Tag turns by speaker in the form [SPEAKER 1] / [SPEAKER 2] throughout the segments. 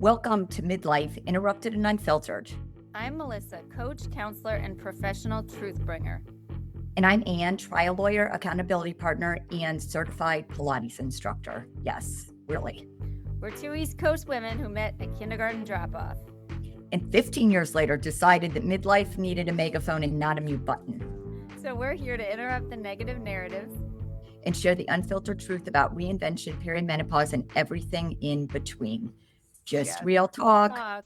[SPEAKER 1] Welcome to Midlife, Interrupted and Unfiltered.
[SPEAKER 2] I'm Melissa, coach, counselor, and professional truth bringer.
[SPEAKER 1] And I'm Ann, trial lawyer, accountability partner, and certified Pilates instructor. Yes, really.
[SPEAKER 2] We're two East Coast women who met at kindergarten drop-off.
[SPEAKER 1] And 15 years later, decided that midlife needed a megaphone and not a mute button.
[SPEAKER 2] So we're here to interrupt the negative narratives
[SPEAKER 1] and share the unfiltered truth about reinvention, perimenopause, and everything in between. Just real talk.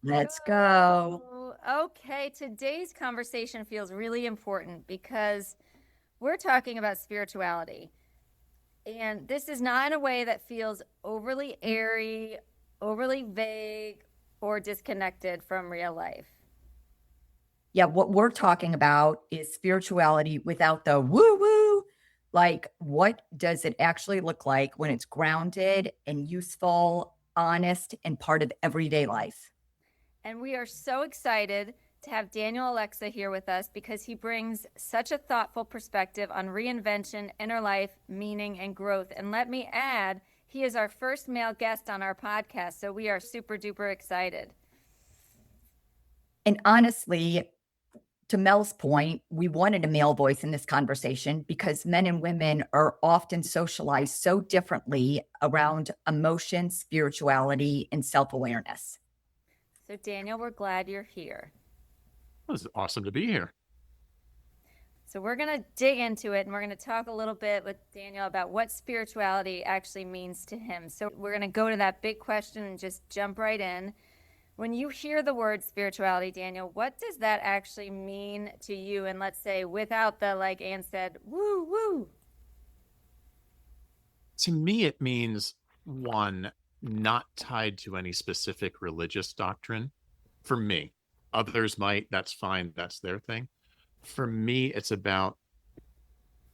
[SPEAKER 1] Let's go.
[SPEAKER 2] Okay, today's conversation feels really important because we're talking about spirituality. And this is not in a way that feels overly airy, overly vague, or disconnected from real life.
[SPEAKER 1] Yeah, what we're talking about is spirituality without the woo-woo. Like, what does it actually look like when it's grounded and useful, honest, and part of everyday life?
[SPEAKER 2] And we are so excited to have Daniel Olexa here with us because he brings such a thoughtful perspective on reinvention, inner life, meaning, and growth. And let me add, he is our first male guest on our podcast, so we are super duper excited.
[SPEAKER 1] And honestly, to Mel's point, we wanted a male voice in this conversation because men and women are often socialized so differently around emotion, spirituality, and self-awareness.
[SPEAKER 2] So Daniel, we're glad you're here.
[SPEAKER 3] It's awesome to be here.
[SPEAKER 2] So we're going to dig into it, and we're going to talk a little bit with Daniel about what spirituality actually means to him. So we're going to go to that big question and just jump right in. When you hear the word spirituality, Daniel, what does that actually mean to you? And let's say without the, like Ann said, woo, woo.
[SPEAKER 3] To me, it means, one, not tied to any specific religious doctrine. For me, others might, that's fine, that's their thing. For me, it's about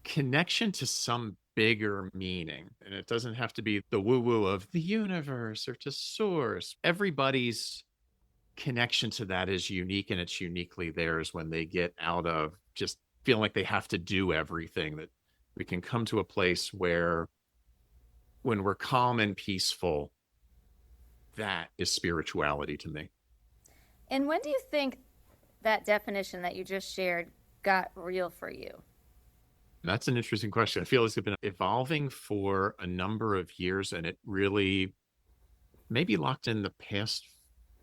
[SPEAKER 3] connection to some bigger meaning. And it doesn't have to be the woo-woo of the universe or to source. Everybody's connection to that is unique, and it's uniquely theirs when they get out of just feeling like they have to do everything. That we can come to a place where when we're calm and peaceful, that is spirituality to me.
[SPEAKER 2] And when do you think that definition that you just shared got real for you?
[SPEAKER 3] That's an interesting question. I feel it's been evolving for a number of years, and it really maybe locked in the past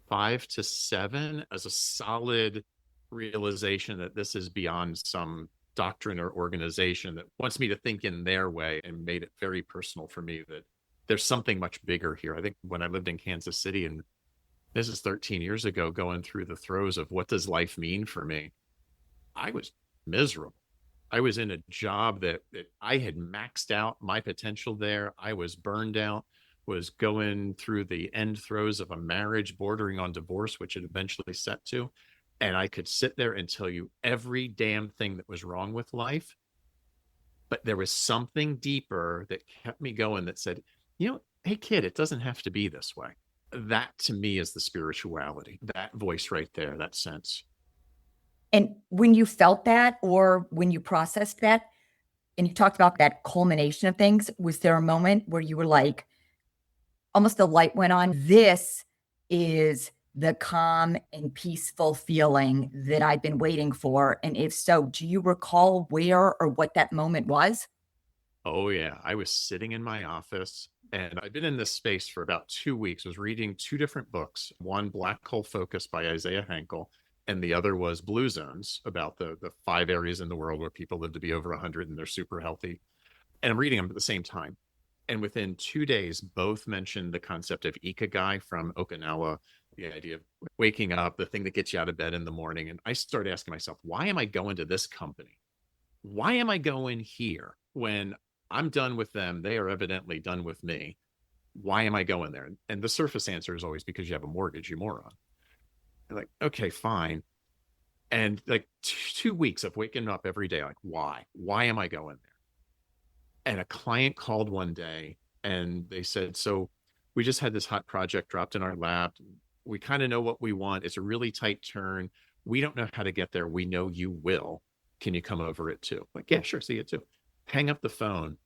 [SPEAKER 3] 5 to 7 as a solid realization that this is beyond some doctrine or organization that wants me to think in their way, and made it very personal for me that there's something much bigger here. I think when I lived in Kansas City, and this is 13 years ago, going through the throes of what does life mean for me, I was miserable. I was in a job that I had maxed out my potential there. I was burned out, was going through the end throes of a marriage bordering on divorce, which it eventually set to. And I could sit there and tell you every damn thing that was wrong with life. But there was something deeper that kept me going that said, hey, kid, it doesn't have to be this way. That to me is the spirituality, that voice right there, that sense.
[SPEAKER 1] And when you felt that, or when you processed that, and you talked about that culmination of things, was there a moment where you were like, almost the light went on? This is the calm and peaceful feeling that I've been waiting for. And if so, do you recall where or what that moment was?
[SPEAKER 3] Oh, yeah. I was sitting in my office, and I'd been in this space for about 2 weeks. I was reading 2 different books, one, Black Hole Focus by Isaiah Hankel, and the other was Blue Zones, about the 5 areas in the world where people live to be over 100 and they're super healthy. And I'm reading them at the same time. And within 2 days, both mentioned the concept of ikigai from Okinawa, the idea of waking up, the thing that gets you out of bed in the morning. And I started asking myself, why am I going to this company? Why am I going here when I'm done with them? They are evidently done with me. Why am I going there? And the surface answer is always because you have a mortgage, you moron. I'm like, okay, fine. And like 2 weeks of waking up every day, like, why? Why am I going there? And a client called one day and they said, so we just had this hot project dropped in our lap. We kind of know what we want. It's a really tight turn. We don't know how to get there. We know you will. Can you come over at 2? Like, yeah, sure. See you at 2. Hang up the phone.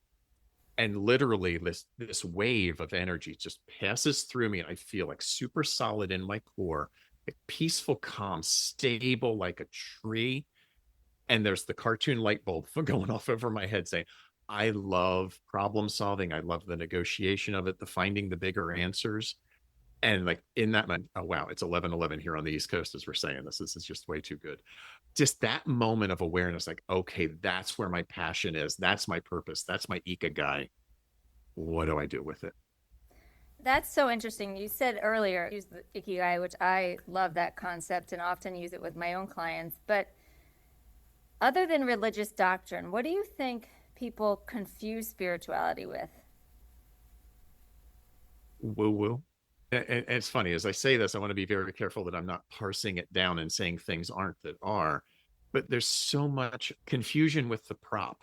[SPEAKER 3] And literally this wave of energy just passes through me, and I feel like super solid in my core, like peaceful, calm, stable like a tree. And there's the cartoon light bulb going off over my head saying, I love problem solving. I love the negotiation of it, the finding the bigger answers. And like in that moment, oh wow, it's 11:11 here on the East Coast as we're saying this. This is just way too good. Just that moment of awareness, like, okay, that's where my passion is. That's my purpose. That's my ikigai. What do I do with it?
[SPEAKER 2] That's so interesting. You said earlier, use the ikigai, which I love that concept and often use it with my own clients. But other than religious doctrine, what do you think people confuse spirituality with?
[SPEAKER 3] Woo woo. And it's funny, as I say this, I want to be very careful that I'm not parsing it down and saying things aren't that are. But there's so much confusion with the prop,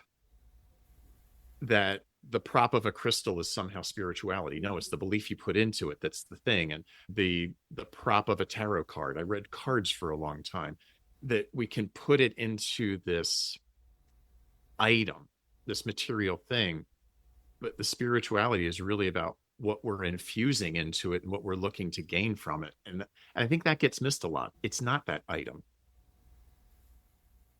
[SPEAKER 3] that the prop of a crystal is somehow spirituality. No, it's the belief you put into it that's the thing. And the prop of a tarot card, I read cards for a long time, that we can put it into this item, this material thing. But the spirituality is really about what we're infusing into it and what we're looking to gain from it. And I think that gets missed a lot. It's not that item.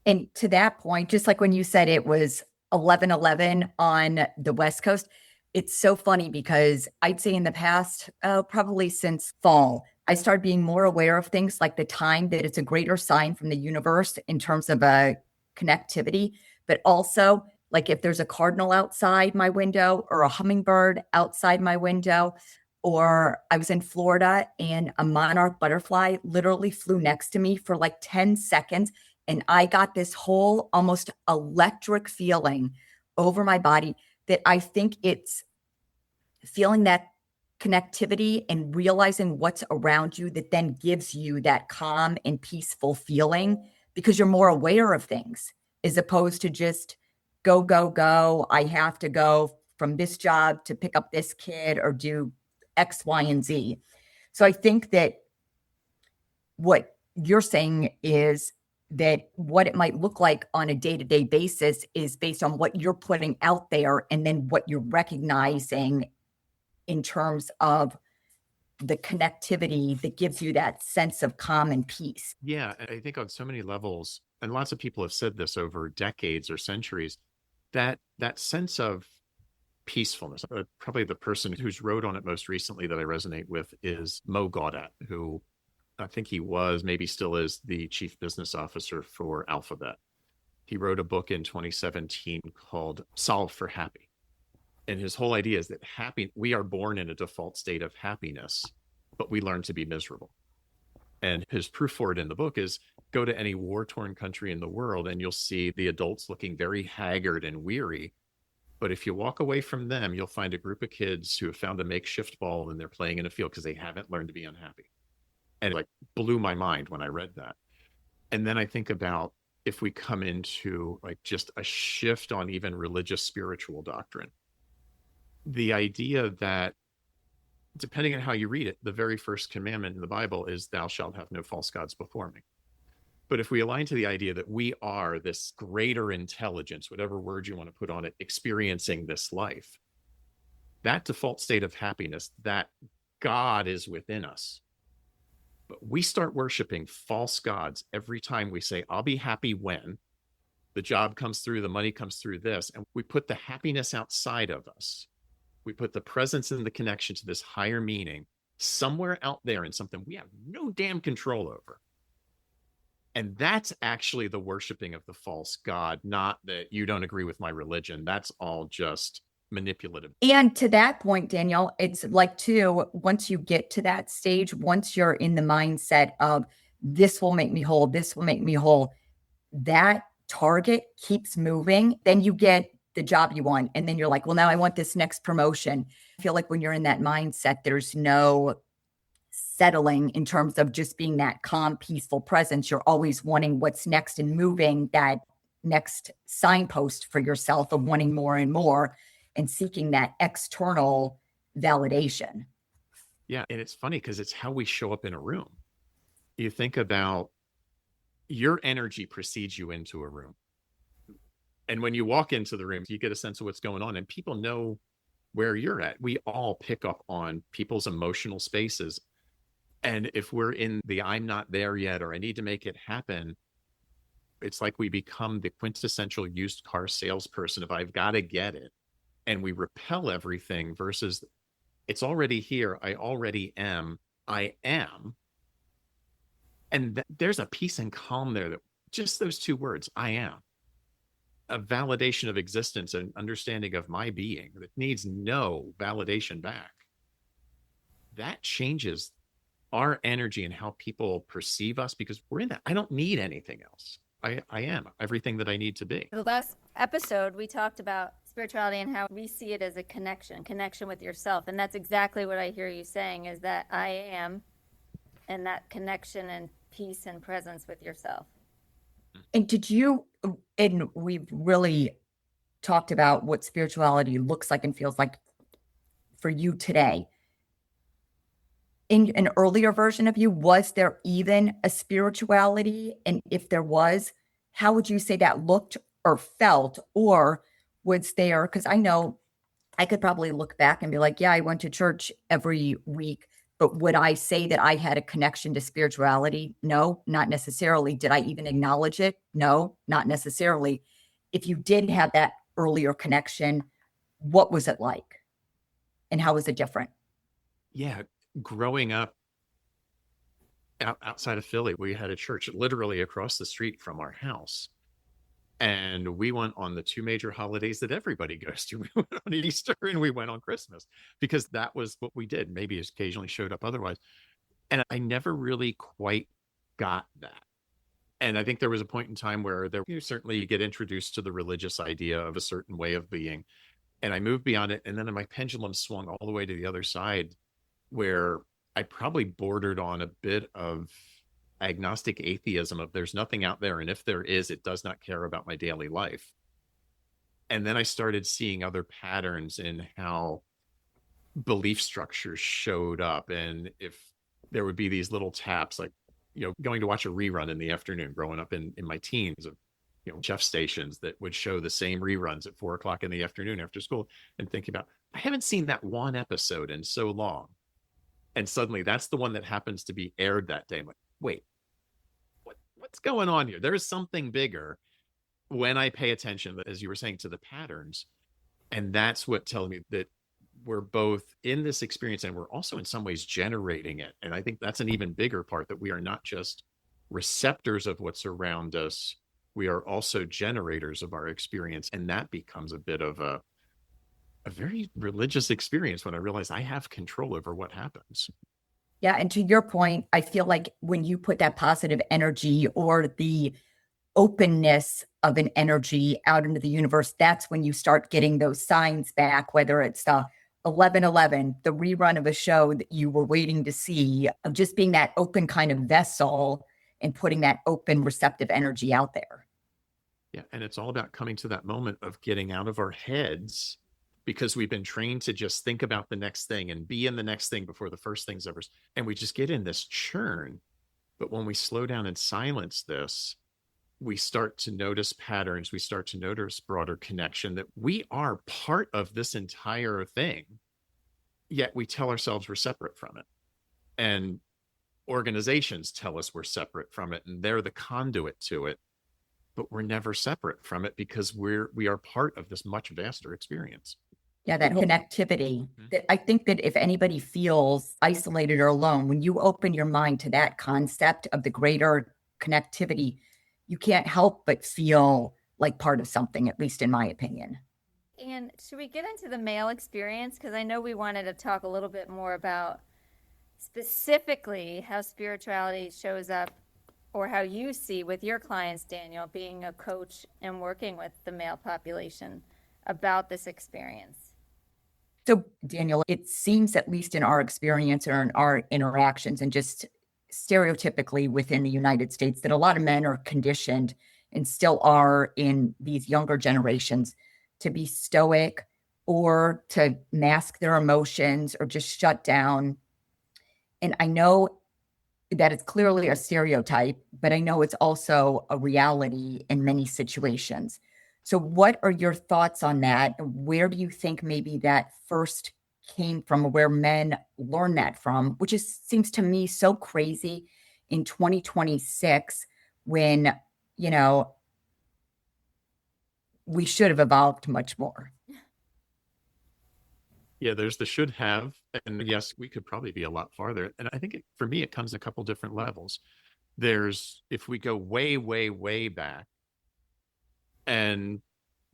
[SPEAKER 1] And to that point, just like when you said it was 11:11 on the West Coast, it's so funny because I'd say in the past, probably since fall, I started being more aware of things like the time that it's a greater sign from the universe in terms of connectivity, but also like if there's a cardinal outside my window or a hummingbird outside my window, or I was in Florida and a monarch butterfly literally flew next to me for like 10 seconds. And I got this whole almost electric feeling over my body that I think it's feeling that connectivity and realizing what's around you that then gives you that calm and peaceful feeling because you're more aware of things as opposed to just go, go, go. I have to go from this job to pick up this kid or do X, Y, and Z. So I think that what you're saying is that what it might look like on a day-to-day basis is based on what you're putting out there and then what you're recognizing in terms of the connectivity that gives you that sense of calm and peace.
[SPEAKER 3] Yeah, I think on so many levels, and lots of people have said this over decades or centuries, that sense of peacefulness. Probably the person who's wrote on it most recently that I resonate with is Mo Gaudat, who I think he was, maybe still is, the chief business officer for Alphabet. He wrote a book in 2017 called Solve for Happy. And his whole idea is that we are born in a default state of happiness, but we learn to be miserable. And his proof for it in the book is go to any war-torn country in the world and you'll see the adults looking very haggard and weary. But if you walk away from them, you'll find a group of kids who have found a makeshift ball and they're playing in a field because they haven't learned to be unhappy. And it like blew my mind when I read that. And then I think about if we come into like just a shift on even religious spiritual doctrine, the idea that depending on how you read it, the very first commandment in the Bible is thou shalt have no false gods before me. But if we align to the idea that we are this greater intelligence, whatever word you want to put on it, experiencing this life, that default state of happiness, that God is within us. But we start worshiping false gods every time we say, I'll be happy when the job comes through, the money comes through this, and we put the happiness outside of us. We put the presence and the connection to this higher meaning somewhere out there in something we have no damn control over. And that's actually the worshiping of the false god, not that you don't agree with my religion. That's all just manipulative.
[SPEAKER 1] And to that point, Daniel, it's like too, once you get to that stage, once you're in the mindset of this will make me whole, this will make me whole, that target keeps moving, then you get the job you want. And then you're like, well, now I want this next promotion. I feel like when you're in that mindset, there's no settling in terms of just being that calm, peaceful presence. You're always wanting what's next and moving that next signpost for yourself of wanting more and more and seeking that external validation.
[SPEAKER 3] Yeah. And it's funny because it's how we show up in a room. You think about your energy precedes you into a room. And when you walk into the room, you get a sense of what's going on. And people know where you're at. We all pick up on people's emotional spaces. And if we're in the I'm not there yet, or I need to make it happen, it's like we become the quintessential used car salesperson of I've got to get it. And we repel everything versus it's already here. I already am. I am. And there's a peace and calm there that just those two words, I am, a validation of existence and understanding of my being that needs no validation back. That changes our energy and how people perceive us because we're in that. I don't need anything else. I am everything that I need to be.
[SPEAKER 2] The last episode, we talked about spirituality and how we see it as a connection with yourself. And that's exactly what I hear you saying is that I am, and that connection and peace and presence with yourself.
[SPEAKER 1] And and we've really talked about what spirituality looks like and feels like for you today. In an earlier version of you, was there even a spirituality? And if there was, how would you say that looked or felt? Or was there, because I know I could probably look back and be like, yeah, I went to church every week, but would I say that I had a connection to spirituality? No, not necessarily. Did I even acknowledge it? No, not necessarily. If you did have that earlier connection, what was it like? And how was it different?
[SPEAKER 3] Yeah. Growing up outside of Philly, we had a church literally across the street from our house. And we went on the two major holidays that everybody goes to. We went on Easter and we went on Christmas because that was what we did. Maybe it occasionally showed up otherwise. And I never really quite got that. And I think there was a point in time where certainly you get introduced to the religious idea of a certain way of being. And I moved beyond it. And then my pendulum swung all the way to the other side where I probably bordered on a bit of agnostic atheism of there's nothing out there. And if there is, it does not care about my daily life. And then I started seeing other patterns in how belief structures showed up. And if there would be these little taps, like, going to watch a rerun in the afternoon, growing up in my teens of, Jeff stations that would show the same reruns at 4:00 in the afternoon after school and thinking about, I haven't seen that one episode in so long. And suddenly that's the one that happens to be aired that day. I'm like, wait, what's going on here? There is something bigger when I pay attention, as you were saying, to the patterns. And that's what tells me that we're both in this experience and we're also in some ways generating it. And I think that's an even bigger part, that we are not just receptors of what's around us. We are also generators of our experience. And that becomes a bit of a very religious experience when I realize I have control over what happens.
[SPEAKER 1] Yeah. And to your point, I feel like when you put that positive energy or the openness of an energy out into the universe, that's when you start getting those signs back, whether it's 11:11, the rerun of a show that you were waiting to see, of just being that open kind of vessel and putting that open, receptive energy out there.
[SPEAKER 3] Yeah. And it's all about coming to that moment of getting out of our heads, because we've been trained to just think about the next thing and be in the next thing before the first thing's ever. And we just get in this churn. But when we slow down and silence this, we start to notice patterns. We start to notice broader connection, that we are part of this entire thing, yet we tell ourselves we're separate from it. And organizations tell us we're separate from it, and they're the conduit to it. But we're never separate from it because we are part of this much vaster experience.
[SPEAKER 1] Yeah, that connectivity. That I think that if anybody feels isolated or alone, when you open your mind to that concept of the greater connectivity, you can't help but feel like part of something, at least in my opinion.
[SPEAKER 2] And should we get into the male experience? Because I know we wanted to talk a little bit more about specifically how spirituality shows up, or how you see with your clients, Daniel, being a coach and working with the male population about this experience.
[SPEAKER 1] So, Daniel, it seems, at least in our experience or in our interactions, and just stereotypically within the United States, that a lot of men are conditioned and still are in these younger generations to be stoic or to mask their emotions or just shut down. And I know that it's clearly a stereotype, but I know it's also a reality in many situations. So what are your thoughts on that? Where do you think maybe that first came from, where men learn that from, which is seems to me so crazy in 2026 when, you know, we should have evolved much more.
[SPEAKER 3] Yeah, there's the should have. And yes, we could probably be a lot farther. And I think for me, it comes in a couple different levels. There's, if we go way, way, way back, and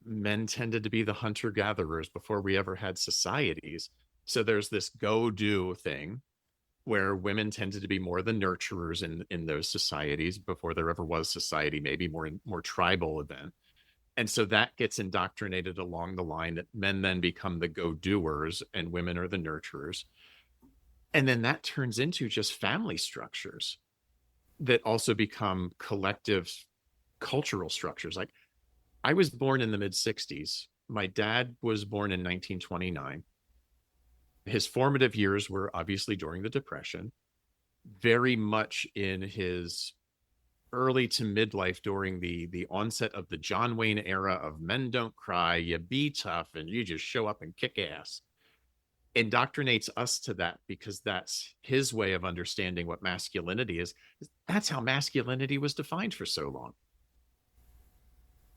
[SPEAKER 3] men tended to be the hunter gatherers before we ever had societies. So there's this go do thing where women tended to be more the nurturers in those societies before there ever was society, maybe more tribal event. And so that gets indoctrinated along the line that men then become the go doers and women are the nurturers. And then that turns into just family structures that also become collective cultural structures. Like, I was born in the mid 60s. My dad was born in 1929. His formative years were obviously during the Depression, very much in his early to midlife during the onset of the John Wayne era of men don't cry, you be tough, and you just show up and kick ass. Indoctrinates us to that because that's his way of understanding what masculinity is. That's how masculinity was defined for so long.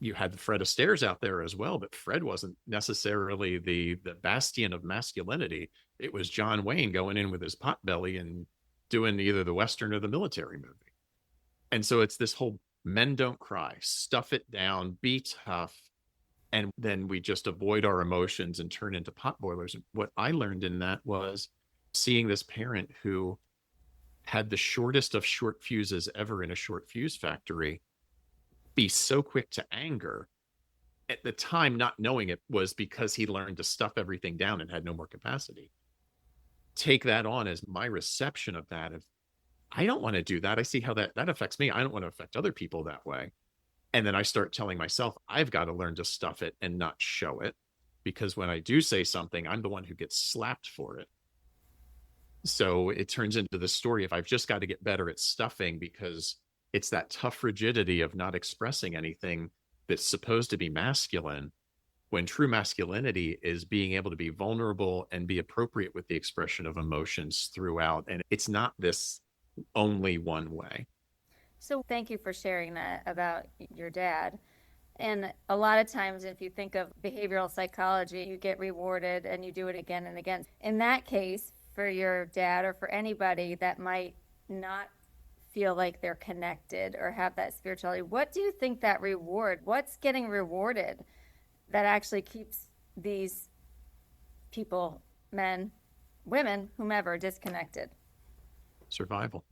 [SPEAKER 3] You had Fred Astaire's out there as well, but Fred wasn't necessarily the bastion of masculinity. It was John Wayne going in with his potbelly and doing either the Western or the military movie. And so it's this whole men don't cry, stuff it down, be tough. And then we just avoid our emotions and turn into pot boilers. What I learned in that was seeing this parent who had the shortest of short fuses ever in a short fuse factory be so quick to anger. At the time, not knowing it was because he learned to stuff everything down and had no more capacity. Take that on as my reception of that. Of, I don't want to do that. I see how that affects me. I don't want to affect other people that way. And then I start telling myself, I've got to learn to stuff it and not show it. Because when I do say something, I'm the one who gets slapped for it. So it turns into the story of I've just got to get better at stuffing because it's that tough rigidity of not expressing anything that's supposed to be masculine, when true masculinity is being able to be vulnerable and be appropriate with the expression of emotions throughout. And it's not this only one way.
[SPEAKER 2] So thank you for sharing that about your dad. And a lot of times, if you think of behavioral psychology, you get rewarded and you do it again and again. In that case, for your dad or for anybody that might not feel like they're connected or have that spirituality, what do you think that reward, what's getting rewarded that actually keeps these people, men, women, whomever, disconnected?
[SPEAKER 3] Survival.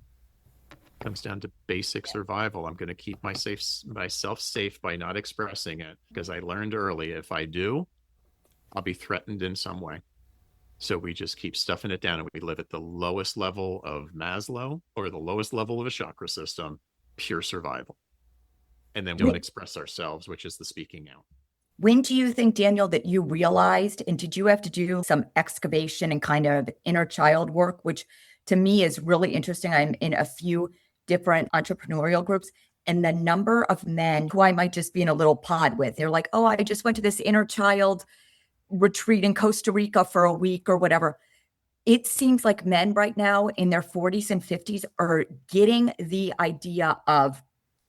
[SPEAKER 3] Comes down to basic survival. I'm going to keep myself safe by not expressing it because I learned early, if I do, I'll be threatened in some way. So we just keep stuffing it down and we live at the lowest level of Maslow or the lowest level of a chakra system, pure survival. And then we don't express ourselves, which is the speaking out.
[SPEAKER 1] When do you think, Daniel, that you realized, and did you have to do some excavation and kind of inner child work, which to me is really interesting. I'm in a few different entrepreneurial groups, and the number of men who I might just be in a little pod with, they're like, oh, I just went to this inner child retreat in Costa Rica for a week or whatever. It seems like men right now in their 40s and 50s are getting the idea of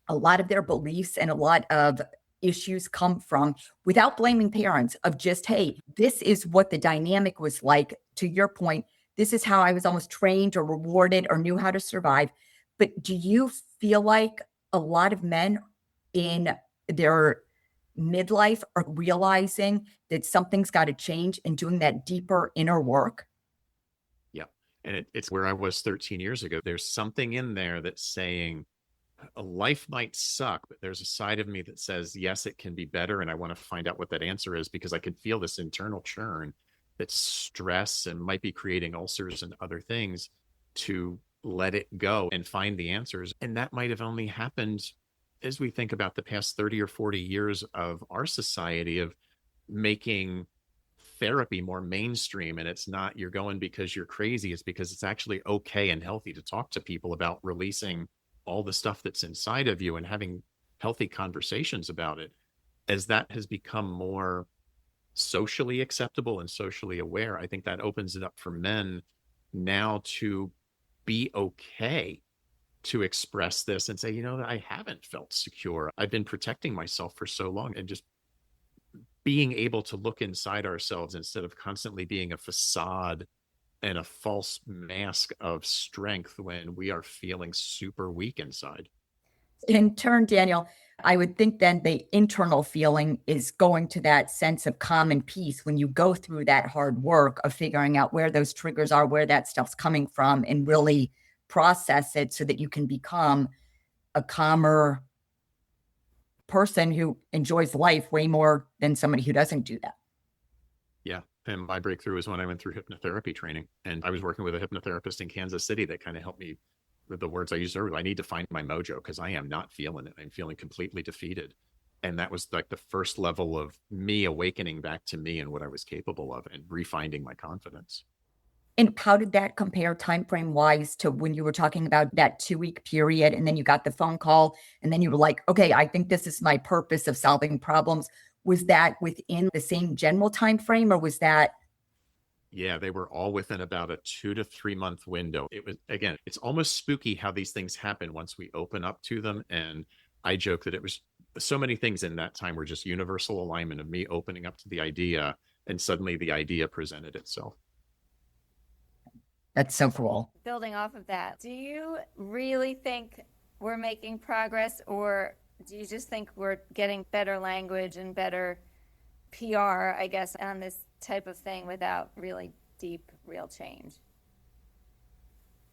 [SPEAKER 1] a lot of their beliefs and a lot of issues come from, without blaming parents, of just, hey, this is what the dynamic was like. To your point, this is how I was almost trained or rewarded or knew how to survive. But do you feel like a lot of men in their midlife are realizing that something's got to change and doing that deeper inner work?
[SPEAKER 3] Yeah. And it's where I was 13 years ago. There's something in there that's saying a life might suck, but there's a side of me that says, yes, it can be better. And I want to find out what that answer is because I can feel this internal churn that's stress and might be creating ulcers and other things, to let it go and find the answers. And that might have only happened as we think about the past 30 or 40 years of our society of making therapy more mainstream. And it's not you're going because you're crazy. It's because it's actually okay and healthy to talk to people about releasing all the stuff that's inside of you and having healthy conversations about it. As that has become more socially acceptable and socially aware, I think that opens it up for men now to be okay to express this and say, I haven't felt secure. I've been protecting myself for so long, and just being able to look inside ourselves instead of constantly being a facade and a false mask of strength when we are feeling super weak inside.
[SPEAKER 1] In turn, Daniel, I would think then the internal feeling is going to that sense of calm and peace when you go through that hard work of figuring out where those triggers are, where that stuff's coming from, and really process it so that you can become a calmer person who enjoys life way more than somebody who doesn't do that.
[SPEAKER 3] Yeah. And my breakthrough was when I went through hypnotherapy training, and I was working with a hypnotherapist in Kansas City that kind of helped me with the words I used earlier. I need to find my mojo because I am not feeling it. I'm feeling completely defeated. And that was like the first level of me awakening back to me and what I was capable of and refinding my confidence.
[SPEAKER 1] And how did that compare time frame wise to when you were talking about that 2-week period and then you got the phone call and then you were like, okay, I think this is my purpose of solving problems? Was that within the same general time frame, or was that?
[SPEAKER 3] Yeah, they were all within about a 2 to 3 month window. It was, again, it's almost spooky how these things happen once we open up to them. And I joke that it was so many things in that time were just universal alignment of me opening up to the idea, and suddenly the idea presented itself.
[SPEAKER 1] That's so cool.
[SPEAKER 2] Building off of that, do you really think we're making progress, or do you just think we're getting better language and better PR, I guess, on this type of thing without really deep, real change?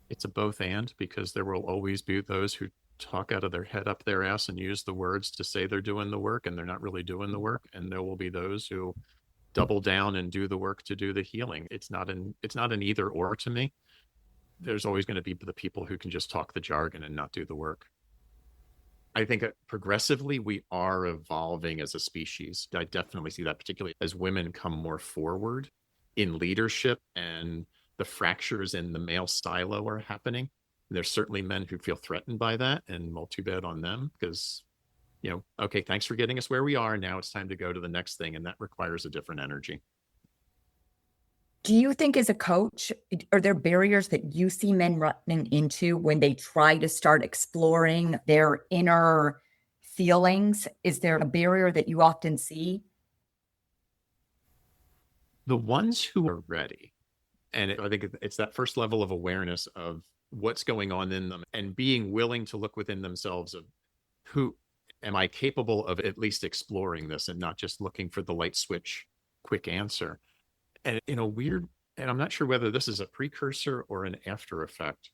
[SPEAKER 3] It's a both and, because there will always be those who talk out of their head up their ass and use the words to say they're doing the work, and they're not really doing the work. And there will be those who double down and do the work to do the healing. It's not an either or to me. There's always going to be the people who can just talk the jargon and not do the work. I think progressively we are evolving as a species. I definitely see that, particularly as women come more forward in leadership and the fractures in the male silo are happening. There's certainly men who feel threatened by that, and well, too bad on them, because, okay, thanks for getting us where we are. Now it's time to go to the next thing. And that requires a different energy.
[SPEAKER 1] Do you think, as a coach, are there barriers that you see men running into when they try to start exploring their inner feelings? Is there a barrier that you often see?
[SPEAKER 3] The ones who are ready, and I think it's that first level of awareness of what's going on in them and being willing to look within themselves of, who am I capable of at least exploring this, and not just looking for the light switch quick answer. And in a weird, and I'm not sure whether this is a precursor or an after effect,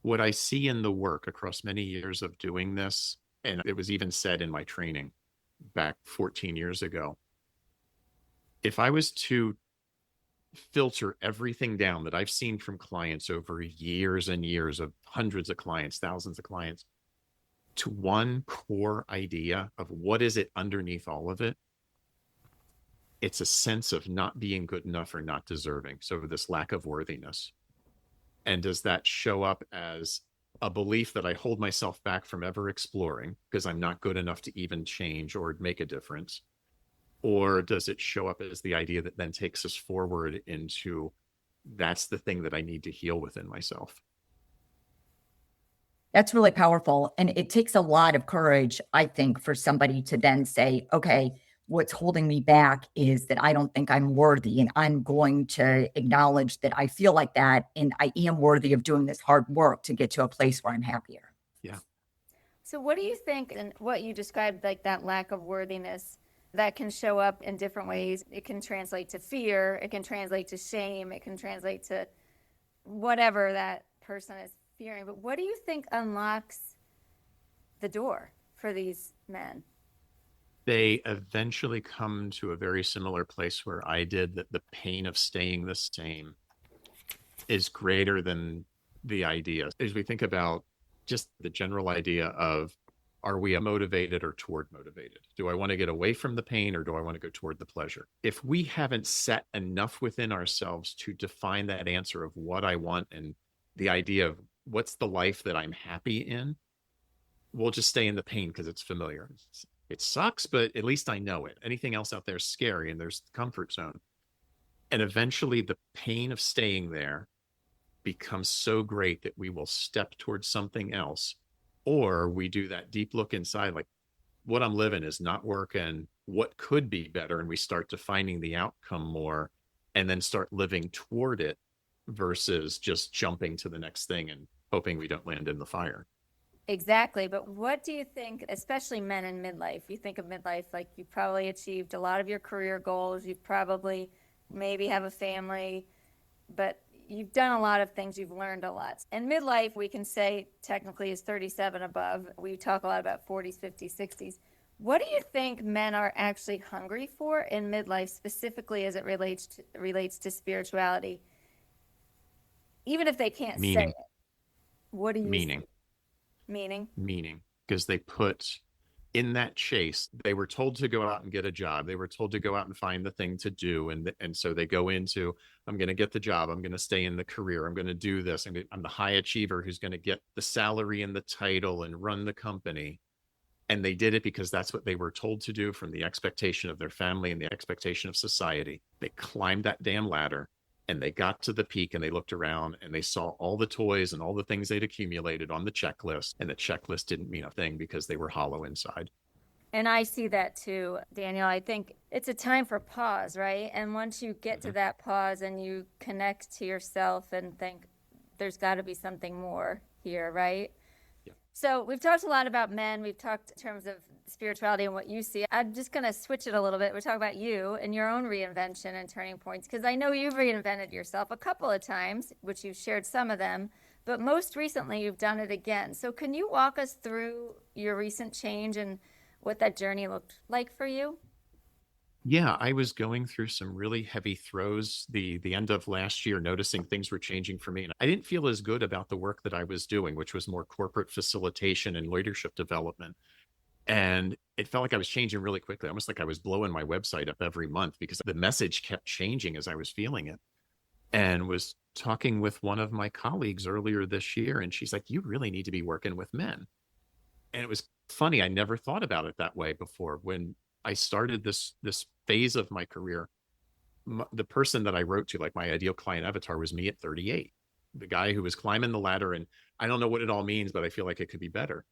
[SPEAKER 3] what I see in the work across many years of doing this, and it was even said in my training back 14 years ago, if I was to filter everything down that I've seen from clients over years and years of hundreds of clients, thousands of clients, to one core idea of what is it underneath all of it, it's a sense of not being good enough or not deserving. So this lack of worthiness. And does that show up as a belief that I hold myself back from ever exploring because I'm not good enough to even change or make a difference? Or does it show up as the idea that then takes us forward into, that's the thing that I need to heal within myself?
[SPEAKER 1] That's really powerful. And it takes a lot of courage, I think, for somebody to then say, okay, what's holding me back is that I don't think I'm worthy, and I'm going to acknowledge that I feel like that, and I am worthy of doing this hard work to get to a place where I'm happier.
[SPEAKER 3] Yeah.
[SPEAKER 2] So what do you think, and what you described, like that lack of worthiness, that can show up in different ways? It can translate to fear, it can translate to shame, it can translate to whatever that person is fearing. But what do you think unlocks the door for these men?
[SPEAKER 3] They eventually come to a very similar place where I did, that the pain of staying the same is greater than the idea. As we think about just the general idea of, are we motivated or toward motivated? Do I want to get away from the pain, or do I want to go toward the pleasure? If we haven't set enough within ourselves to define that answer of what I want and the idea of what's the life that I'm happy in, we'll just stay in the pain because it's familiar. It sucks, but at least I know it. Anything else out there is scary, and there's the comfort zone. And eventually the pain of staying there becomes so great that we will step towards something else. Or we do that deep look inside, like, what I'm living is not working. What could be better? And we start defining the outcome more and then start living toward it versus just jumping to the next thing and hoping we don't land in the fire.
[SPEAKER 2] Exactly. But what do you think, especially men in midlife? You think of midlife like you probably achieved a lot of your career goals. You probably maybe have a family, but you've done a lot of things. You've learned a lot. And midlife, we can say technically is 37 above. We talk a lot about 40s, 50s, 60s. What do you think men are actually hungry for in midlife, specifically as it relates to spirituality? Even if they can't say
[SPEAKER 3] Meaning,
[SPEAKER 2] it, what do you
[SPEAKER 3] meaning,
[SPEAKER 2] see? Meaning?
[SPEAKER 3] meaning, because they put in that chase, they were told to go out and get a job. They were told to go out and find the thing to do. And so they go into, I'm going to get the job. I'm going to stay in the career. I'm going to do this. I'm the high achiever who's going to get the salary and the title and run the company. And they did it because that's what they were told to do from the expectation of their family and the expectation of society. They climbed that damn ladder and they got to the peak and they looked around and they saw all the toys and all the things they'd accumulated on the checklist. And the checklist didn't mean a thing because they were hollow inside.
[SPEAKER 2] And I see that too, Daniel. I think it's a time for pause, right? And once you get to that pause and you connect to yourself and think, there's got to be something more here, right?
[SPEAKER 3] Yeah.
[SPEAKER 2] So we've talked a lot about men. We've talked in terms of spirituality and what you see. I'm just going to switch it a little bit. We're talking about you and your own reinvention and turning points, because I know you've reinvented yourself a couple of times, which you've shared some of them, but most recently you've done it again. So can you walk us through your recent change and what that journey looked like for you?
[SPEAKER 3] Yeah, I was going through some really heavy throes the end of last year, noticing things were changing for me. And I didn't feel as good about the work that I was doing, which was more corporate facilitation and leadership development. And it felt like I was changing really quickly, almost like I was blowing my website up every month because the message kept changing as I was feeling it. And was talking with one of my colleagues earlier this year, and she's like, "You really need to be working with men." And it was funny. I never thought about it that way before. When I started this phase of my career, the person that I wrote to, like my ideal client avatar, was me at 38, the guy who was climbing the ladder. And I don't know what it all means, but I feel like it could be better.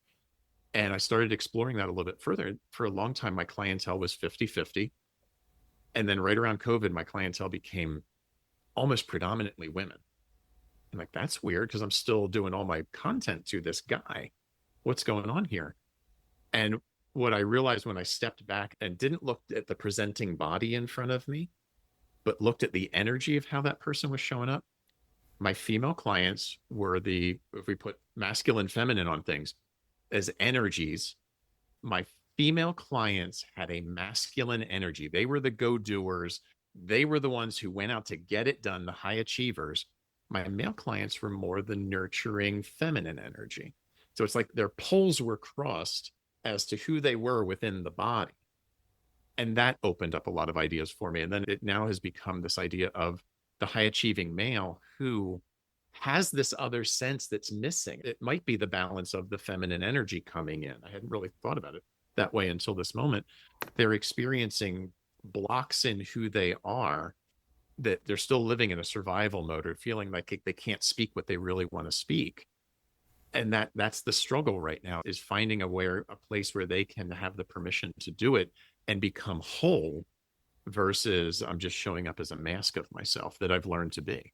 [SPEAKER 3] And I started exploring that a little bit further. For a long time, my clientele was 50-50. And then right around COVID, my clientele became almost predominantly women. I'm like, that's weird because I'm still doing all my content to this guy. What's going on here? And what I realized when I stepped back and didn't look at the presenting body in front of me, but looked at the energy of how that person was showing up, my female clients were if we put masculine, feminine on things as energies, my female clients had a masculine energy. They were the go-doers. They were the ones who went out to get it done, the high achievers. My male clients were more the nurturing, feminine energy. So it's like their poles were crossed as to who they were within the body. And that opened up a lot of ideas for me. And then it now has become this idea of the high achieving male who has this other sense that's missing. It might be the balance of the feminine energy coming in. I hadn't really thought about it that way until this moment. They're experiencing blocks in who they are, that they're still living in a survival mode or feeling like they can't speak what they really want to speak. And that's the struggle right now, is finding a place where they can have the permission to do it and become whole, versus I'm just showing up as a mask of myself that I've learned to be.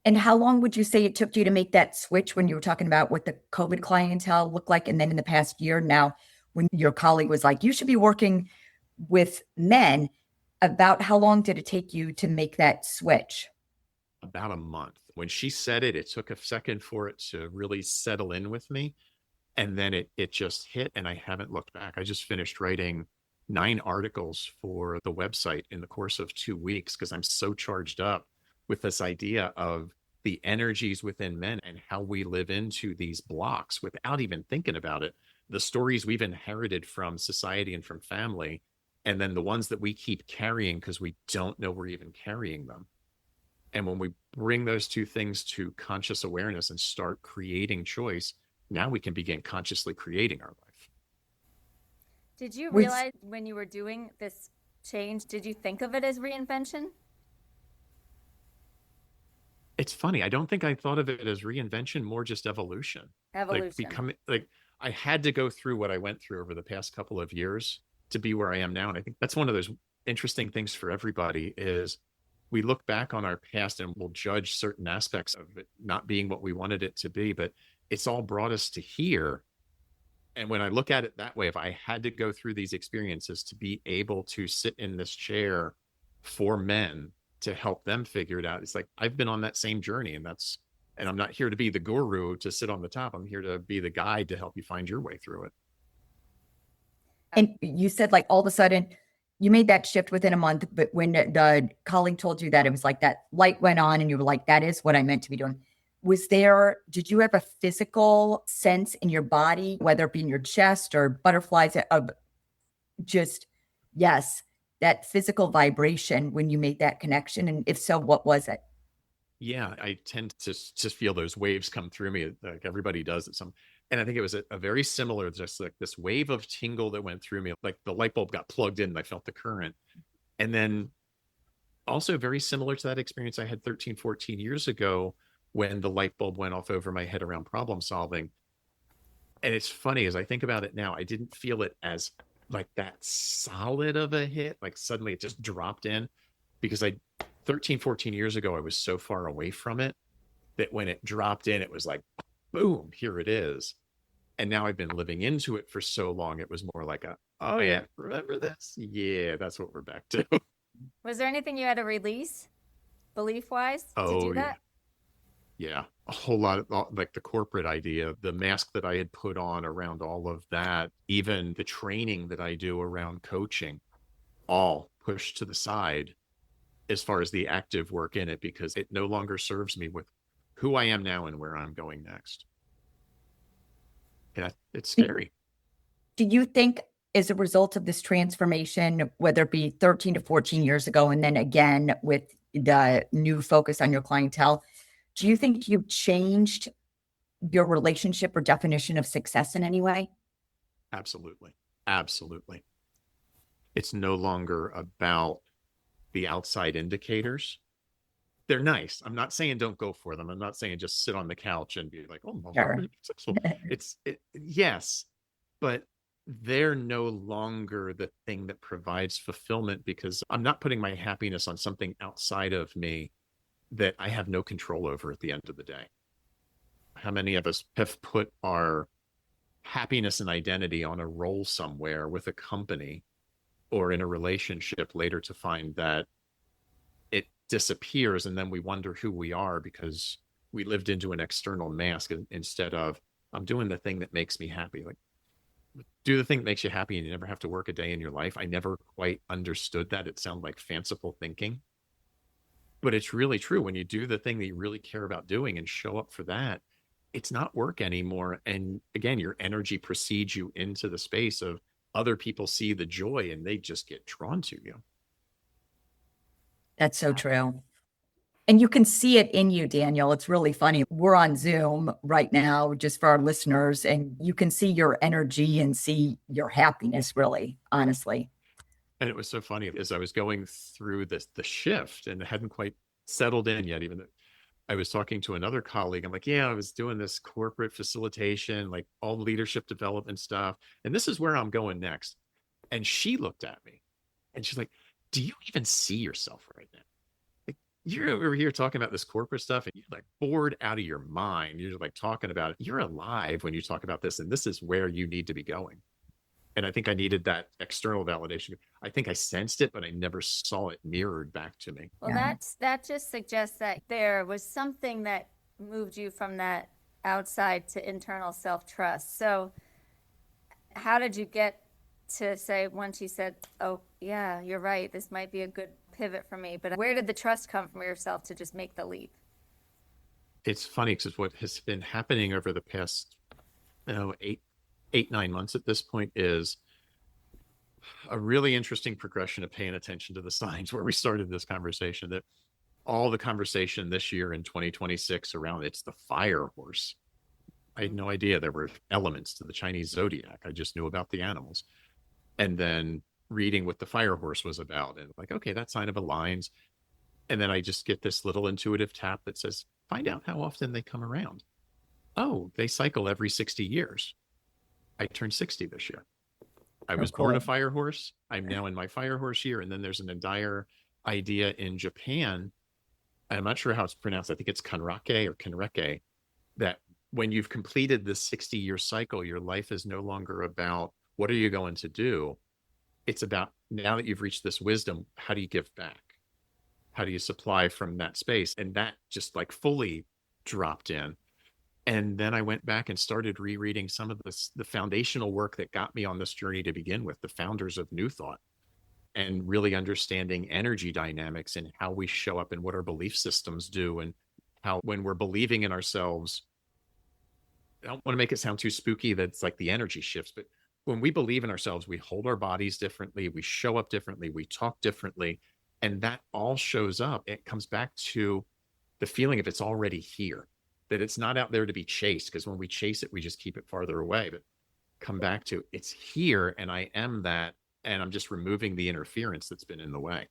[SPEAKER 1] And how long would you say it took you to make that switch when you were talking about what the COVID clientele looked like? And then in the past year now, when your colleague was like, you should be working with men, about how long did it take you to make that switch?
[SPEAKER 3] About a month. When she said it, it took a second for it to really settle in with me. And then it just hit, and I haven't looked back. I just finished writing 9 articles for the website in the course of 2 weeks because I'm so charged up with this idea of the energies within men and how we live into these blocks without even thinking about it. The stories we've inherited from society and from family, and then the ones that we keep carrying because we don't know we're even carrying them. And when we bring those two things to conscious awareness and start creating choice, now we can begin consciously creating our life.
[SPEAKER 2] Did you
[SPEAKER 1] Was
[SPEAKER 2] realize when you were doing this change, did you think of it as reinvention?
[SPEAKER 3] It's funny. I don't think I thought of it as reinvention, more just evolution. Like
[SPEAKER 2] Evolution.
[SPEAKER 3] becoming like I had to go through what I went through over the past couple of years to be where I am now. And I think that's one of those interesting things for everybody is we look back on our past and we'll judge certain aspects of it not being what we wanted it to be, but it's all brought us to here. And when I look at it that way, if I had to go through these experiences to be able to sit in this chair for men to help them figure it out, it's like I've been on that same journey. And I'm not here to be the guru to sit on the top. I'm here to be the guide to help you find your way through it.
[SPEAKER 1] and you said like all of a sudden you made that shift within a month, but when the colleague told you that, it was like that light went on and you were like, that is what I meant to be doing. Did you have a physical sense in your body, whether it be in your chest or butterflies of just, yes, that physical vibration when you made that connection? And if so, what was it?
[SPEAKER 3] Yeah, I tend to just feel those waves come through me like everybody does at some. And I think it was a very similar, just like this wave of tingle that went through me, like the light bulb got plugged in and I felt the current. And then also very similar to that experience I had 13, 14 years ago when the light bulb went off over my head around problem solving. And it's funny as I think about it now, I didn't feel it as like that solid of a hit. Like suddenly it just dropped in because 13, 14 years ago, I was so far away from it that when it dropped in, it was like, boom, here it is. And now I've been living into it for so long. It was more like oh yeah, remember this? Yeah, that's what we're back to.
[SPEAKER 2] Was there anything you had to release belief wise to do
[SPEAKER 3] Oh yeah.
[SPEAKER 2] that?
[SPEAKER 3] Yeah, a whole lot of like the corporate idea, the mask that I had put on around all of that, even the training that I do around coaching, all pushed to the side as far as the active work in it, because it no longer serves me with who I am now and where I'm going next. Yeah, it's scary.
[SPEAKER 1] Do you think as a result of this transformation, whether it be 13 to 14 years ago, and then again with the new focus on your clientele, do you think you've changed your relationship or definition of success in any way?
[SPEAKER 3] Absolutely. Absolutely. It's no longer about the outside indicators. They're nice. I'm not saying don't go for them. I'm not saying just sit on the couch and be like, oh, I'm
[SPEAKER 1] Sure.
[SPEAKER 3] really successful. Yes, but they're no longer the thing that provides fulfillment because I'm not putting my happiness on something outside of me that I have no control over at the end of the day. How many of us have put our happiness and identity on a role somewhere with a company or in a relationship later to find that it disappears and then we wonder who we are because we lived into an external mask instead of I'm doing the thing that makes me happy. Like do the thing that makes you happy and you never have to work a day in your life. I never quite understood that. It sounded like fanciful thinking, but it's really true. When you do the thing that you really care about doing and show up for that, it's not work anymore. And again, your energy precedes you into the space of other people see the joy and they just get drawn to you.
[SPEAKER 1] That's so true. And you can see it in you, Daniel. It's really funny. We're on Zoom right now, just for our listeners, and you can see your energy and see your happiness, really, honestly.
[SPEAKER 3] And it was so funny as I was going through the shift and it hadn't quite settled in yet, even though I was talking to another colleague. I'm like, yeah, I was doing this corporate facilitation, like all the leadership development stuff. And this is where I'm going next. And she looked at me and she's like, do you even see yourself right now? Like, you're over here talking about this corporate stuff and you're like bored out of your mind. You're like talking about it. You're alive when you talk about this. And this is where you need to be going. And I think I needed that external validation. I think I sensed it, but I never saw it mirrored back to me.
[SPEAKER 2] Well,
[SPEAKER 1] Yeah.
[SPEAKER 2] that just suggests that there was something that moved you from that outside to internal self-trust. So how did you get to say, once you said, oh yeah, you're right, this might be a good pivot for me, but where did the trust come from yourself to just make the leap?
[SPEAKER 3] It's funny because what has been happening over the past, 8, 9 months at this point is a really interesting progression of paying attention to the signs where we started this conversation, that all the conversation this year in 2026 around it's the fire horse. I had no idea there were elements to the Chinese zodiac. I just knew about the animals. and then reading what the fire horse was about, and like, okay, that sign of aligns. And then I just get this little intuitive tap that says, find out how often they come around. Oh, they cycle every 60 years. I turned 60 this year. I
[SPEAKER 1] Oh,
[SPEAKER 3] was born a
[SPEAKER 1] cool.
[SPEAKER 3] fire horse. I'm now in my fire horse year. And then there's an entire idea in Japan. I'm not sure how it's pronounced. I think it's kanrake or kanreke, that when you've completed this 60-year cycle, your life is no longer about what are you going to do? It's about, now that you've reached this wisdom, how do you give back? How do you supply from that space? And that just like fully dropped in. And then I went back and started rereading some of the foundational work that got me on this journey to begin with, the founders of New Thought, and really understanding energy dynamics and how we show up and what our belief systems do, and how when we're believing in ourselves, I don't want to make it sound too spooky that it's like the energy shifts, but when we believe in ourselves, we hold our bodies differently, we show up differently, we talk differently, and that all shows up. It comes back to the feeling of it's already here, that it's not out there to be chased, because when we chase it, we just keep it farther away. But come back to it's here, and I am that, and I'm just removing the interference that's been in the way.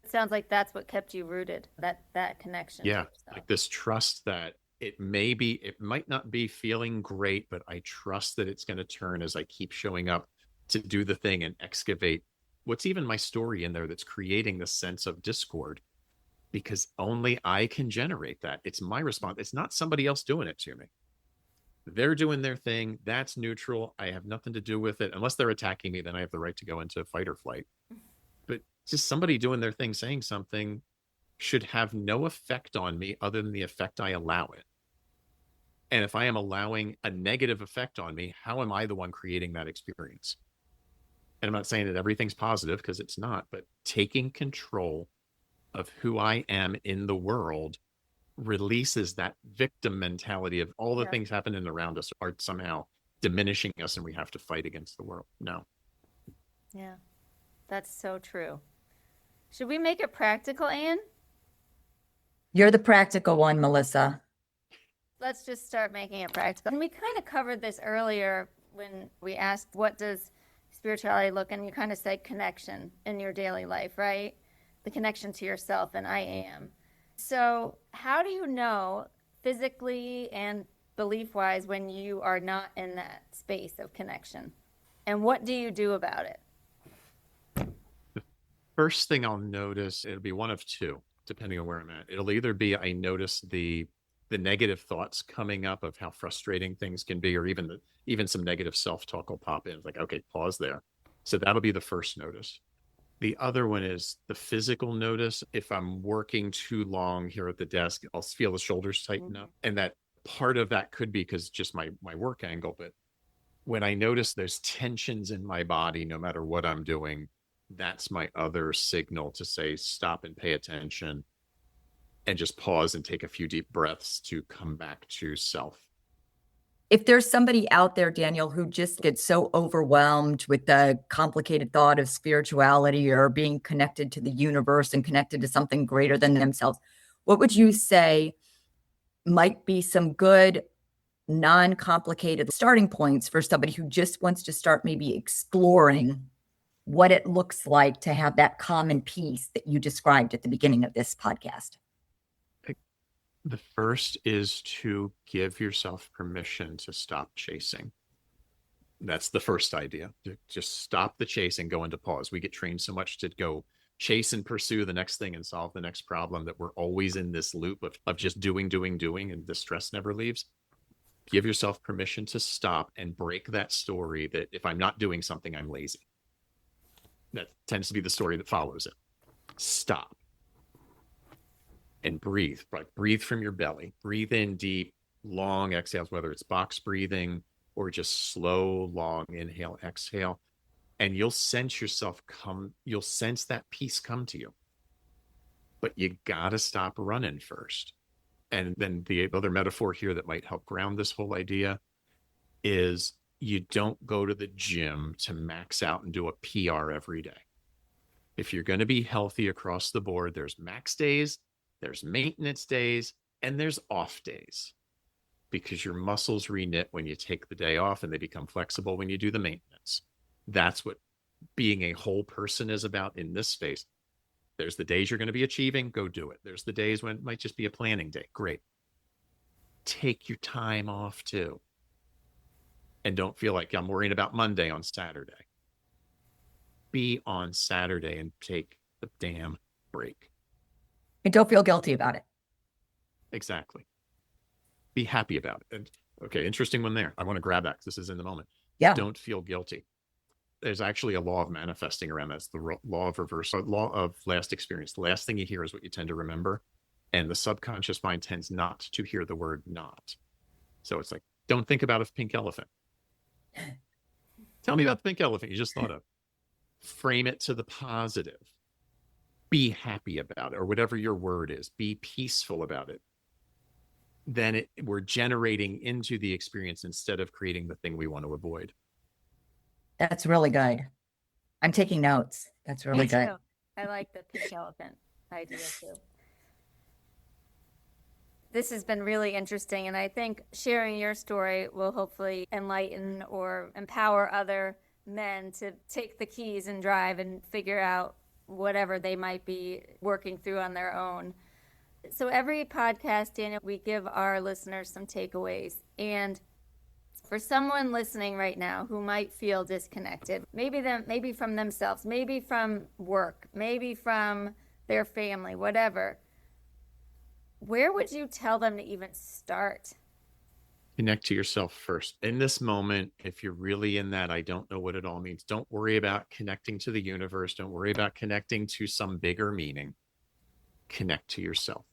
[SPEAKER 2] It sounds like that's what kept you rooted, that connection to
[SPEAKER 3] Yeah,
[SPEAKER 2] yourself.
[SPEAKER 3] like this trust that it might not be feeling great, but I trust that it's going to turn as I keep showing up to do the thing and excavate what's even my story in there that's creating this sense of discord, because only I can generate that. It's my response. It's not somebody else doing it to me. They're doing their thing. That's neutral. I have nothing to do with it. Unless they're attacking me, then I have the right to go into fight or flight. But just somebody doing their thing, saying something, should have no effect on me other than the effect I allow it. And if I am allowing a negative effect on me, how am I the one creating that experience? And I'm not saying that everything's positive, because it's not, but taking control of who I am in the world releases that victim mentality of all the
[SPEAKER 2] Yeah.
[SPEAKER 3] things happening around us are somehow diminishing us and we have to fight against the world. No.
[SPEAKER 2] Yeah, that's so true. Should we make it practical, Anne?
[SPEAKER 1] You're the practical one, Melissa.
[SPEAKER 2] Let's just start making it practical. And we kind of covered this earlier when we asked, what does spirituality look? And you kind of said connection in your daily life, right? The connection to yourself and I am. So how do you know physically and belief-wise when you are not in that space of connection? And what do you do about it?
[SPEAKER 3] The first thing I'll notice, it'll be one of two, depending on where I'm at. It'll either be I notice the negative thoughts coming up of how frustrating things can be, or even some negative self-talk will pop in. It's like, okay, pause there. So that'll be the first notice. The other one is the physical notice. If I'm working too long here at the desk, I'll feel the shoulders tighten up. And that part of that could be because just my work angle. But when I notice there's tensions in my body, no matter what I'm doing, that's my other signal to say, stop and pay attention, and just pause and take a few deep breaths to come back to self.
[SPEAKER 1] If there's somebody out there, Daniel, who just gets so overwhelmed with the complicated thought of spirituality or being connected to the universe and connected to something greater than themselves, what would you say might be some good, non-complicated starting points for somebody who just wants to start maybe exploring what it looks like to have that common peace that you described at the beginning of this podcast?
[SPEAKER 3] The first is to give yourself permission to stop chasing. That's the first idea. Just stop the chase and go into pause. We get trained so much to go chase and pursue the next thing and solve the next problem that we're always in this loop of just doing, and the stress never leaves. Give yourself permission to stop and break that story that if I'm not doing something, I'm lazy. That tends to be the story that follows it. Stop. And breathe. Breathe from your belly. Breathe in deep, long exhales, whether it's box breathing or just slow, long inhale, exhale. And you'll sense yourself you'll sense that peace come to you. But you got to stop running first. And then the other metaphor here that might help ground this whole idea is you don't go to the gym to max out and do a PR every day. If you're going to be healthy across the board, there's max days, there's maintenance days, and there's off days, because your muscles reknit when you take the day off and they become flexible when you do the maintenance. That's what being a whole person is about in this space. There's the days you're going to be achieving, go do it. There's the days when it might just be a planning day. Great. Take your time off too. And don't feel like I'm worrying about Monday on Saturday. Be on Saturday and take the damn break.
[SPEAKER 1] And don't feel guilty about it.
[SPEAKER 3] Exactly. Be happy about it. And okay, interesting one there. I want to grab that because this is in the moment.
[SPEAKER 1] Yeah.
[SPEAKER 3] Don't feel guilty. There's actually a law of manifesting around that. It's the law of reverse, law of last experience. The last thing you hear is what you tend to remember. And the subconscious mind tends not to hear the word not. So it's like, don't think about a pink elephant. Tell me about the pink elephant you just thought of. Frame it to the positive. Be happy about it, or whatever your word is. Be peaceful about it. Then we're generating into the experience instead of creating the thing we want to avoid.
[SPEAKER 1] That's really good. I'm taking notes. That's really good.
[SPEAKER 2] I like the pink elephant idea too. This has been really interesting, and I think sharing your story will hopefully enlighten or empower other men to take the keys and drive and figure out whatever they might be working through on their own. So every podcast, Daniel, we give our listeners some takeaways. And for someone listening right now who might feel disconnected, maybe from themselves, maybe from work, maybe from their family, whatever, where would you tell them to even start?
[SPEAKER 3] Connect to yourself first. In this moment, if you're really in that, I don't know what it all means, don't worry about connecting to the universe. Don't worry about connecting to some bigger meaning. Connect to yourself.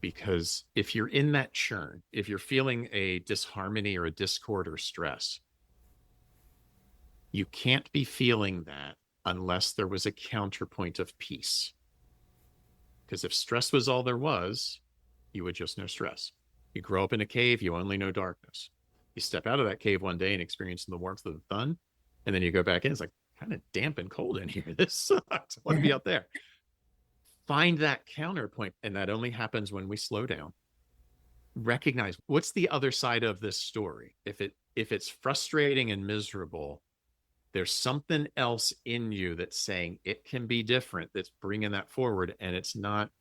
[SPEAKER 3] Because if you're in that churn, if you're feeling a disharmony or a discord or stress, you can't be feeling that unless there was a counterpoint of peace. Because if stress was all there was, you would just know stress. You grow up in a cave, you only know darkness. You step out of that cave one day and experience the warmth of the sun, and then you go back in, it's like kind of damp and cold in here. This sucks. I want to be out there. Find that counterpoint, and that only happens when we slow down. Recognize what's the other side of this story. If it's frustrating and miserable, there's something else in you that's saying it can be different, that's bringing that forward. And it's not,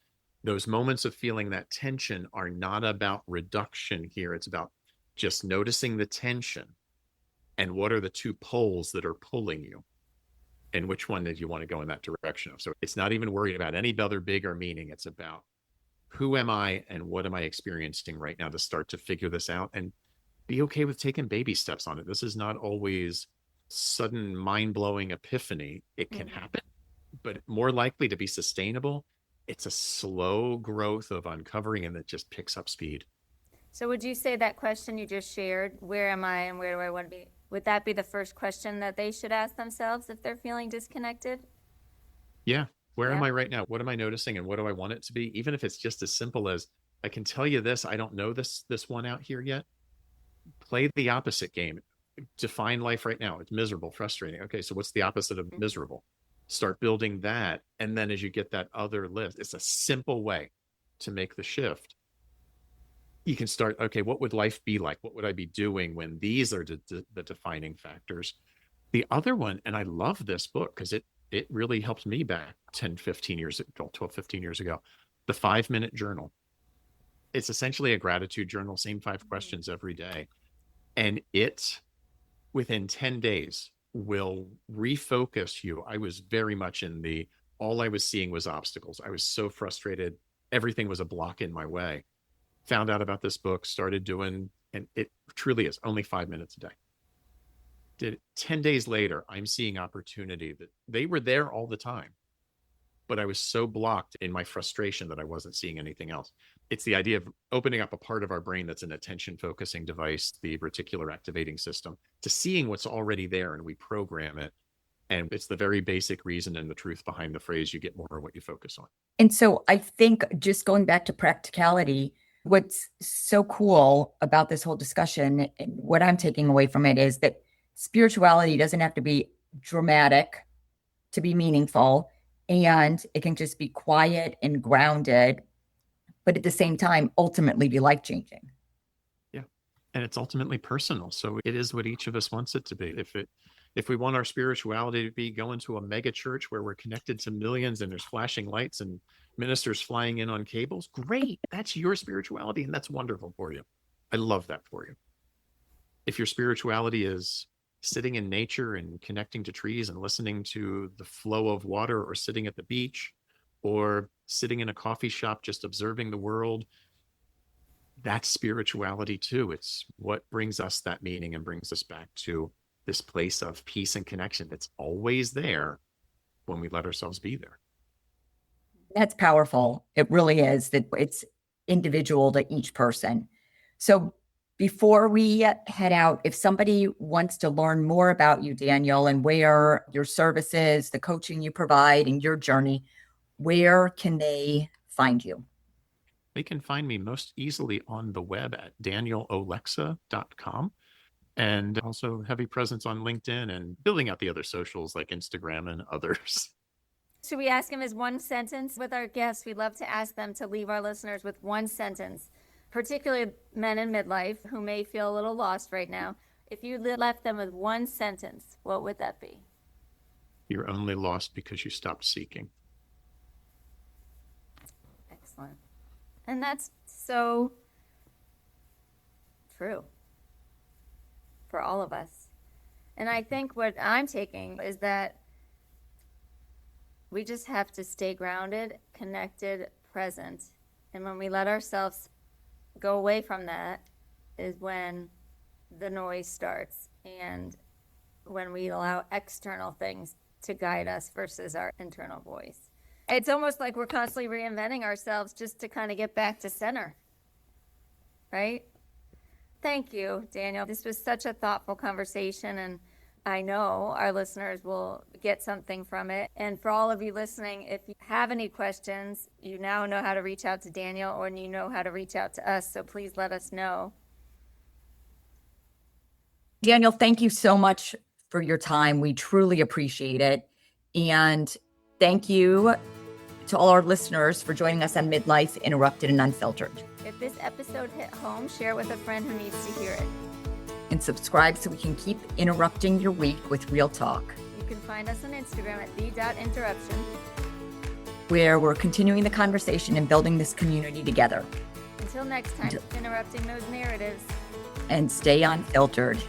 [SPEAKER 3] those moments of feeling that tension are not about reduction here. It's about just noticing the tension and what are the two poles that are pulling you and which one did you want to go in that direction of. So it's not even worried about any other bigger meaning. It's about who am I and what am I experiencing right now to start to figure this out and be okay with taking baby steps on it. This is not always sudden mind-blowing epiphany. It can happen, but more likely to be sustainable. It's a slow growth of uncovering, and that just picks up speed.
[SPEAKER 2] So would you say that question you just shared, where am I and where do I want to be, would that be the first question that they should ask themselves if they're feeling disconnected?
[SPEAKER 3] Yeah. Where am I right now? What am I noticing and what do I want it to be? Even if it's just as simple as, I can tell you this, I don't know this one out here yet. Play the opposite game. Define life right now. It's miserable, frustrating. Okay, so what's the opposite of miserable? Start building that. And then as you get that other list, it's a simple way to make the shift. You can start, okay, what would life be like? What would I be doing when these are the defining factors? The other one, and I love this book because it really helped me back 10, 15 years ago, 12, 15 years ago, the 5-minute journal. It's essentially a gratitude journal, same 5 questions every day. And it, within 10 days, will refocus you. I was very much in all I was seeing was obstacles. I was so frustrated. Everything was a block in my way. Found out about this book, started doing, and it truly is only 5 minutes a day. Did 10 days later, I'm seeing opportunity that they were there all the time, but I was so blocked in my frustration that I wasn't seeing anything else. It's the idea of opening up a part of our brain that's an attention focusing device, the reticular activating system, to seeing what's already there, and we program it. And it's the very basic reason and the truth behind the phrase, you get more of what you focus on.
[SPEAKER 1] And so I think, just going back to practicality, what's so cool about this whole discussion, and what I'm taking away from it, is that spirituality doesn't have to be dramatic to be meaningful, and it can just be quiet and grounded, but at the same time, ultimately be life-changing.
[SPEAKER 3] Yeah. And it's ultimately personal. So it is what each of us wants it to be. If If we want our spirituality to be going to a mega church where we're connected to millions and there's flashing lights and ministers flying in on cables, great. That's your spirituality, and that's wonderful for you. I love that for you. If your spirituality is sitting in nature and connecting to trees and listening to the flow of water, or sitting at the beach, or sitting in a coffee shop just observing the world, that's spirituality too. It's what brings us that meaning and brings us back to this place of peace and connection that's always there when we let ourselves be there.
[SPEAKER 1] That's powerful. It really is, that it's individual to each person. So before we head out, if somebody wants to learn more about you, Daniel, and where your services, the coaching you provide, and your journey, where can they find you?
[SPEAKER 3] They can find me most easily on the web at danielolexa.com. And also heavy presence on LinkedIn and building out the other socials like Instagram and others.
[SPEAKER 2] Should we ask him his one sentence? With our guests, we'd love to ask them to leave our listeners with one sentence, particularly men in midlife who may feel a little lost right now. If you left them with one sentence, what would that be?
[SPEAKER 3] You're only lost because you stopped seeking.
[SPEAKER 2] Excellent. And that's so true for all of us. And I think what I'm taking is that we just have to stay grounded, connected, present. And when we let ourselves go away from that is when the noise starts, and when we allow external things to guide us versus our internal voice. It's almost like we're constantly reinventing ourselves just to kind of get back to center, right? Thank you, Daniel. This was such a thoughtful conversation, and I know our listeners will get something from it. And for all of you listening, if you have any questions, you now know how to reach out to Daniel, or you know how to reach out to us. So please let us know.
[SPEAKER 1] Daniel, thank you so much for your time. We truly appreciate it. And thank you to all our listeners for joining us on Midlife, Interrupted and Unfiltered.
[SPEAKER 2] If this episode hit home, share with a friend who needs to hear it.
[SPEAKER 1] And subscribe so we can keep interrupting your week with real talk.
[SPEAKER 2] You can find us on Instagram at the.interruption,
[SPEAKER 1] where we're continuing the conversation and building this community together.
[SPEAKER 2] Until next time, interrupting those narratives.
[SPEAKER 1] And stay unfiltered.